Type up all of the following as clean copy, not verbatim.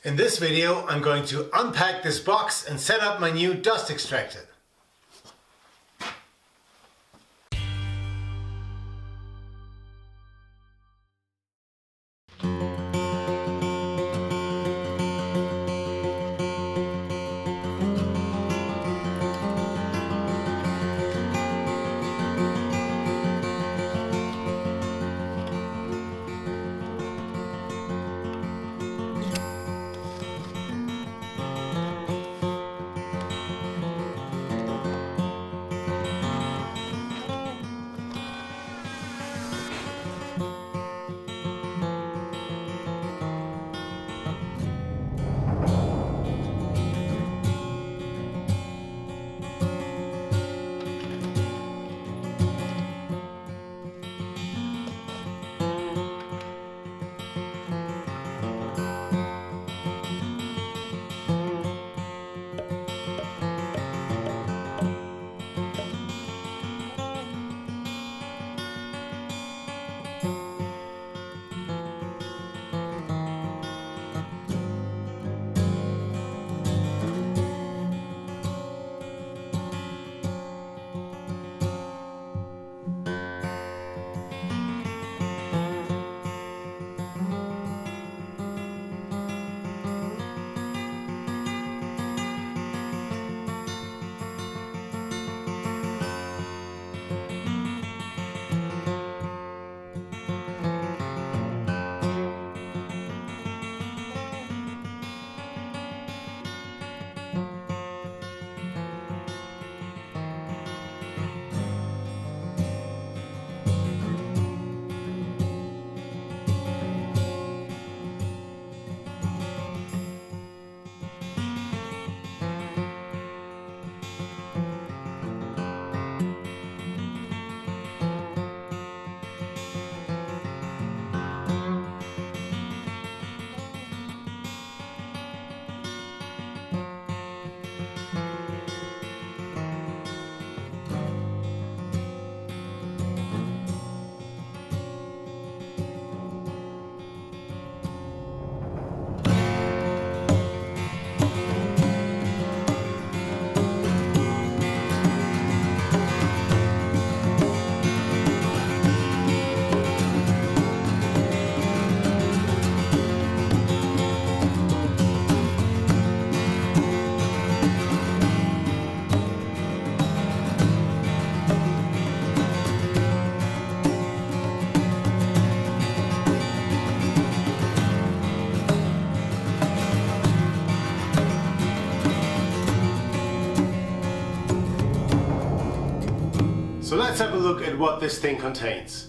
In this video, I'm going to unpack this box and set up my new dust extractor. So let's have a look at what this thing contains.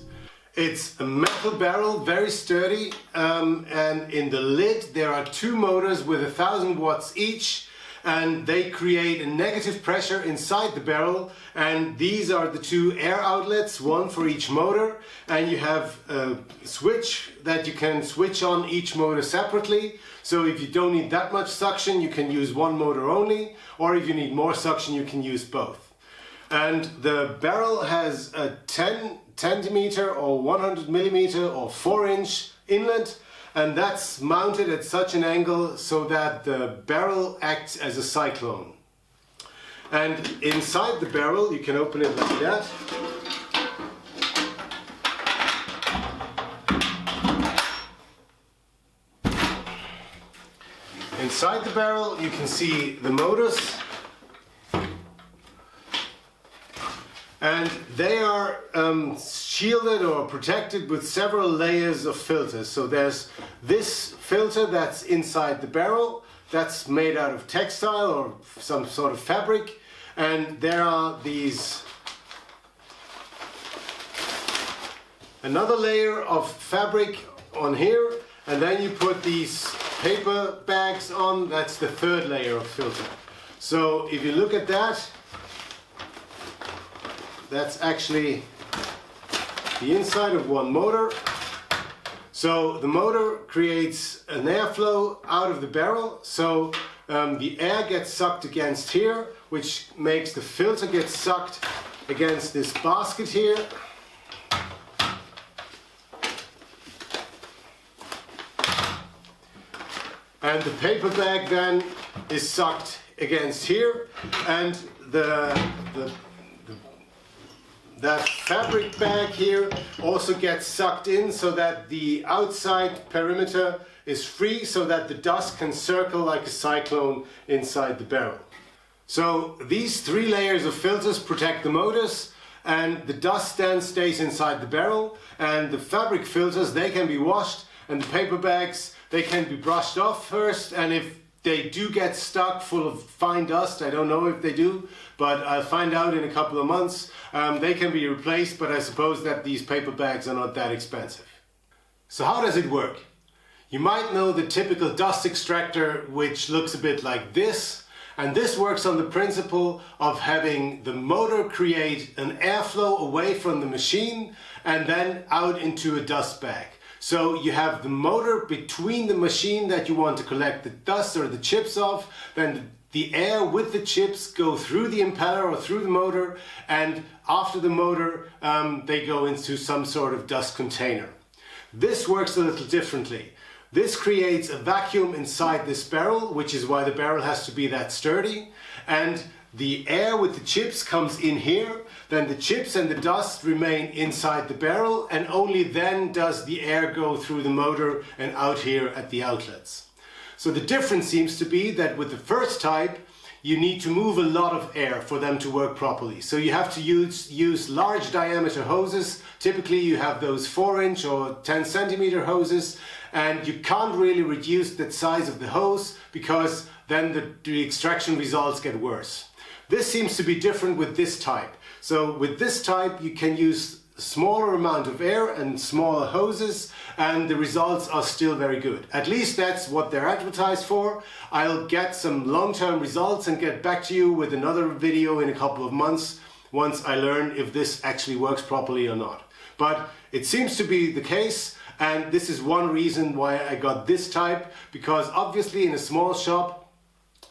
It's a metal barrel, very sturdy, and in the lid there are two motors with 1000 watts each, and they create a negative pressure inside the barrel, and these are the two air outlets, one for each motor, and you have a switch that you can switch on each motor separately. So if you don't need that much suction, you can use one motor only, or if you need more suction, you can use both. And the barrel has a 10 centimeter or 100 millimeter or 4-inch inlet, and that's mounted at such an angle so that the barrel acts as a cyclone. And inside the barrel, you can open it like that. Inside the barrel, you can see the motors. And they are shielded or protected with several layers of filters. So there's this filter that's inside the barrel, that's made out of textile or some sort of fabric. And there are these, another layer of fabric on here. And then you put these paper bags on, that's the third layer of filter. So if you look at that, that's actually the inside of one motor. So the motor creates an airflow out of the barrel, so the air gets sucked against here, which makes the filter get sucked against this basket here. and the paper bag then is sucked against here, and that fabric bag here also gets sucked in so that the outside perimeter is free, so that the dust can circle like a cyclone inside the barrel. So these 3 layers of filters protect the motors, and the dust then stays inside the barrel, and the fabric filters, they can be washed, and the paper bags, they can be brushed off first, and if they do get stuck full of fine dust, I don't know if they do, but I'll find out in a couple of months, they can be replaced, but I suppose that these paper bags are not that expensive. So how does it work? You might know the typical dust extractor, which looks a bit like this. And this works on the principle of having the motor create an airflow away from the machine and then out into a dust bag. So you have the motor between the machine that you want to collect the dust or the chips of, then the air with the chips go through the impeller or through the motor, and after the motor they go into some sort of dust container. This works a little differently. This creates a vacuum inside this barrel, which is why the barrel has to be that sturdy, and the air with the chips comes in here, then the chips and the dust remain inside the barrel, and only then does the air go through the motor and out here at the outlets. So the difference seems to be that with the first type, you need to move a lot of air for them to work properly. So you have to use large diameter hoses. Typically you have those 4-inch or 10 centimeter hoses, and you can't really reduce the size of the hose because then the extraction results get worse. This seems to be different with this type. So with this type you can use a smaller amount of air and smaller hoses, and the results are still very good. At least that's what they're advertised for. I'll get some long-term results and get back to you with another video in a couple of months once I learn if this actually works properly or not. But it seems to be the case, and this is one reason why I got this type, because obviously in a small shop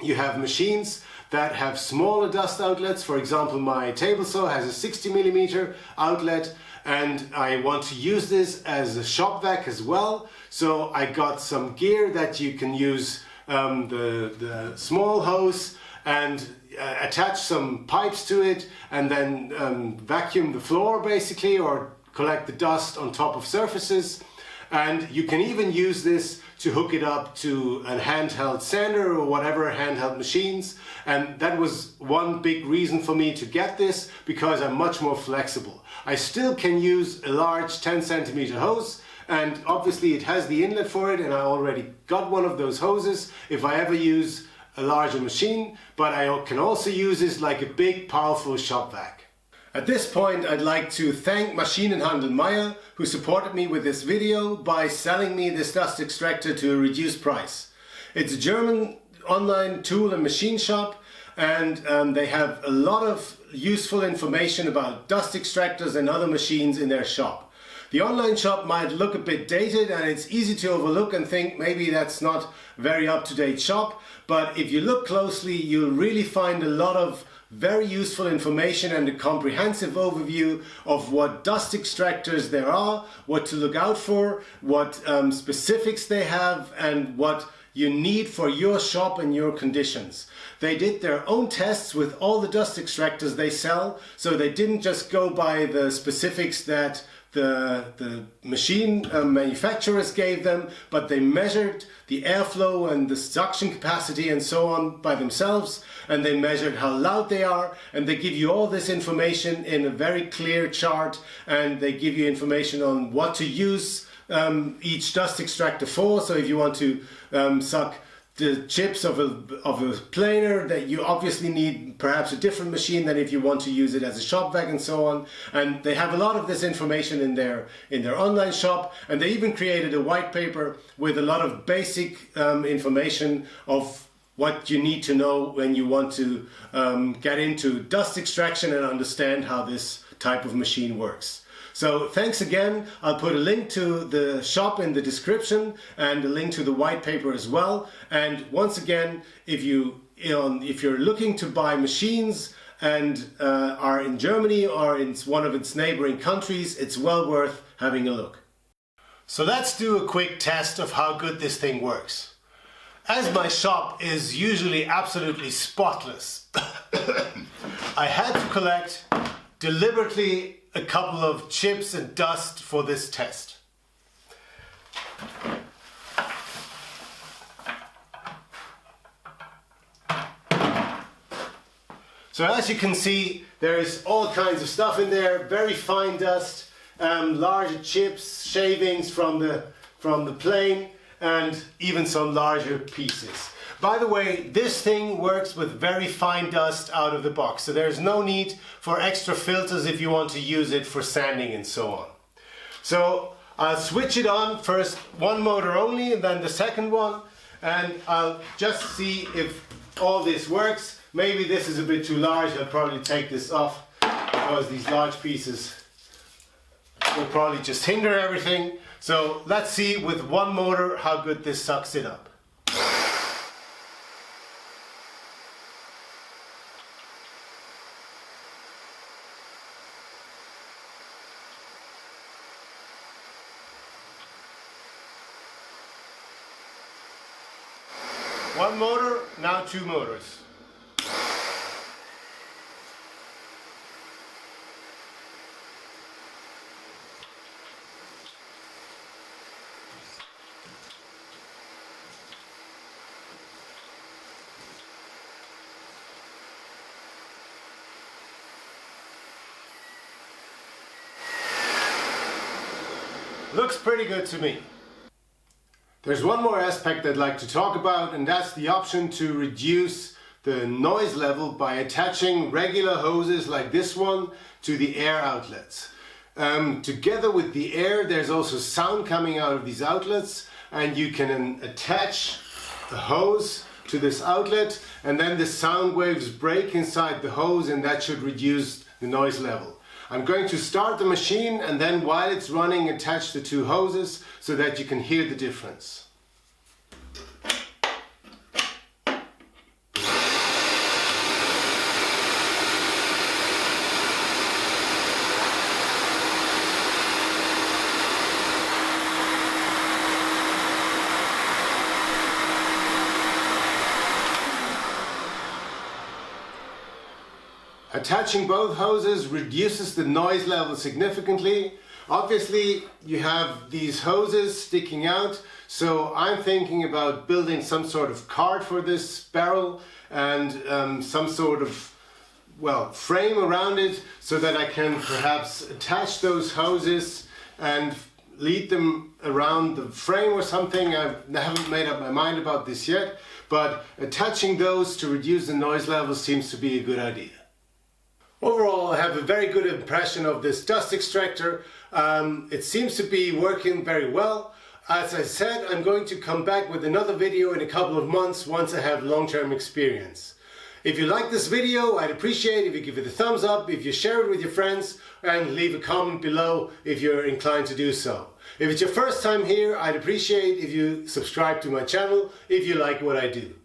you have machines that have smaller dust outlets. For example, my table saw has a 60 millimeter outlet, and I want to use this as a shop-vac as well. So I got some gear that you can use the small hose and attach some pipes to it, and then vacuum the floor basically, or collect the dust on top of surfaces. And you can even use this to hook it up to a handheld sander or whatever handheld machines. And that was one big reason for me to get this, because I'm much more flexible. I still can use a large 10 centimeter hose, and obviously it has the inlet for it, and I already got one of those hoses if I ever use a larger machine, but I can also use this like a big powerful shop vac. At this point, I'd like to thank Maschinenhandel Meyer, who supported me with this video by selling me this dust extractor to a reduced price. It's a German online tool and machine shop, and they have a lot of useful information about dust extractors and other machines in their shop. The online shop might look a bit dated, and it's easy to overlook and think maybe that's not a very up-to-date shop, but if you look closely, you'll really find a lot of very useful information and a comprehensive overview of what dust extractors there are, what to look out for, what specifics they have, and what you need for your shop and your conditions. They did their own tests with all the dust extractors they sell, so they didn't just go by the specifics that the machine manufacturers gave them, but they measured the airflow and the suction capacity and so on by themselves, and they measured how loud they are, and they give you all this information in a very clear chart, and they give you information on what to use each dust extractor for. So if you want to suck the chips of a planer, that you obviously need perhaps a different machine than if you want to use it as a shop vac and so on. And they have a lot of this information in their online shop, and they even created a white paper with a lot of basic information of what you need to know when you want to get into dust extraction and understand how this type of machine works. So thanks again. I'll put a link to the shop in the description and a link to the white paper as well. And once again, if you're looking to buy machines and are in Germany or in one of its neighboring countries, it's well worth having a look. So let's do a quick test of how good this thing works. As my shop is usually absolutely spotless, I had to collect deliberately a couple of chips and dust for this test. So as you can see, there is all kinds of stuff in there, very fine dust, larger chips, shavings from the plane, and even some larger pieces. By the way, this thing works with very fine dust out of the box, so there's no need for extra filters if you want to use it for sanding and so on. So I'll switch it on, first one motor only and then the second one, and I'll just see if all this works. Maybe this is a bit too large, I'll probably take this off because these large pieces will probably just hinder everything. So let's see with one motor how good this sucks it up. One motor, now two motors. Looks pretty good to me. There's one more aspect I'd like to talk about, and that's the option to reduce the noise level by attaching regular hoses like this one to the air outlets. Together with the air, there's also sound coming out of these outlets, and you can attach the hose to this outlet, and then the sound waves break inside the hose, and that should reduce the noise level. I'm going to start the machine and then while it's running attach the two hoses so that you can hear the difference. Attaching both hoses reduces the noise level significantly. Obviously, you have these hoses sticking out, so I'm thinking about building some sort of card for this barrel and some sort of, well, frame around it so that I can perhaps attach those hoses and lead them around the frame or something. I haven't made up my mind about this yet, but attaching those to reduce the noise level seems to be a good idea. Overall, I have a very good impression of this dust extractor. It seems to be working very well. As I said, I'm going to come back with another video in a couple of months once I have long-term experience. If you like this video, I'd appreciate if you give it a thumbs up, if you share it with your friends, and leave a comment below if you're inclined to do so. If it's your first time here, I'd appreciate if you subscribe to my channel if you like what I do.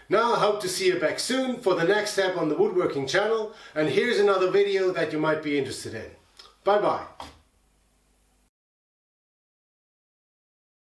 Now I hope to see you back soon for the next step on the woodworking channel, and here's another video that you might be interested in. Bye bye.